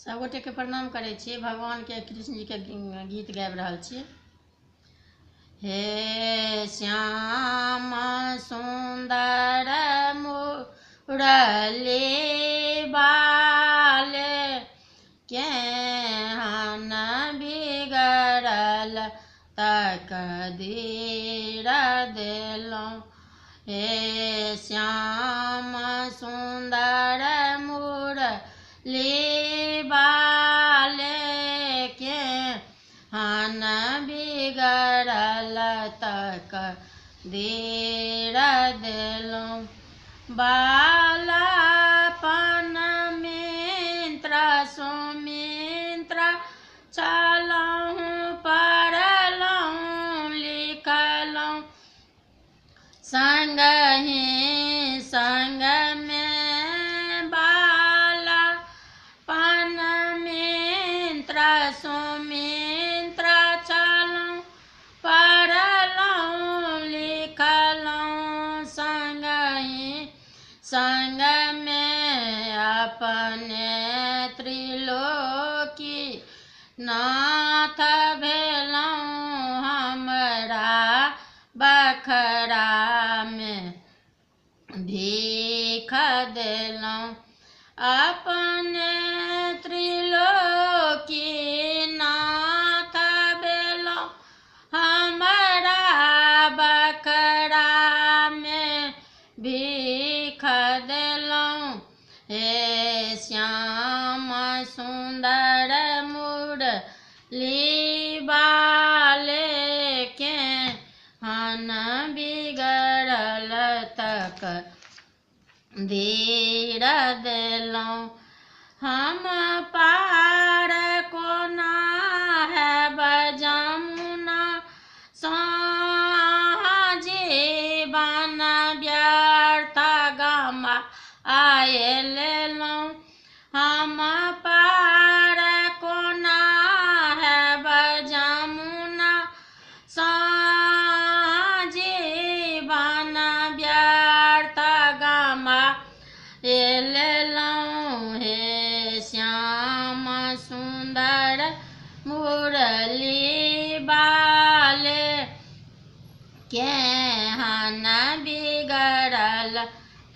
सब गोटे के प्रणाम करे छी। भगवान के कृष्ण जी के गीत गाबि रहल छी। हे श्याम सुंदर मुरली बाल केहन बिगड़ल तकदीर देलहुँ। हे श्याम सुंदर मुरली बाल केहन बिगड़ल तकदीर देलहुँ। बालपन मित्र सुमित्र चलहुँ पढ़लहुँ लिखलहुँ संगहि संग में बालपन मित्र सुमित्र चलहुँ पढ़लहुँ लिखलहुँ संगहि संग में अपने त्रिलोकी नाथ भेलहुँ। हमरा बखरा में भीख देलहुँ अपने त्रिलोकी नाथ भेलहुँ। हमरा बखरा में भीख देलहुँ। हे श्याम सुंदर मुरली बाल केहन बिगड़ल तकदीर देलहुँ। हम पार कोना हैब जमुना सँ जीवन व्यर्थ गमाए लेलहुँ। हम पार कोना हैब जमुना सँ जीवन व्यर्थ गमाए लेलहुँ। हे श्याम सुंदर मुरली बाल केहन बिगड़ल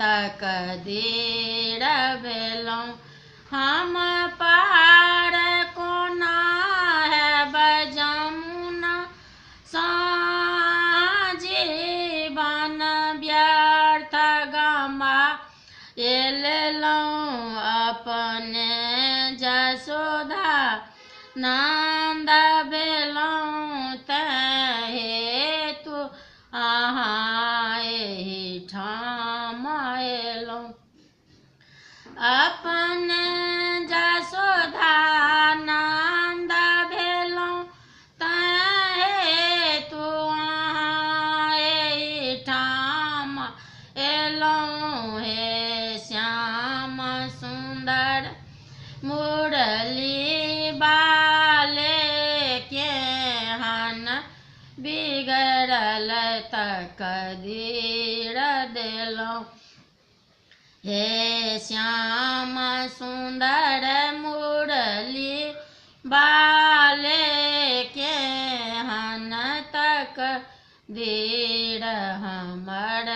तकदीर भेलहुँ। हम पार कोना हैब जमुना सँ जीवन व्यर्थ गमाए लेलहुँ। अपने जसोधा नंद भेलहुँ तैं हेतु अहाँ एहिठाम अयलहुँ। अपने जसोधा नंद भेलहुँ तैं हेतु अहाँ एहिठाम अयलहुँ। हे श्याम सुंदर मुरली बाल केहन बिगड़ल तकदीर देलहुँ। हे श्याम सुंदर मुरली बाल केहन तकदीर हमर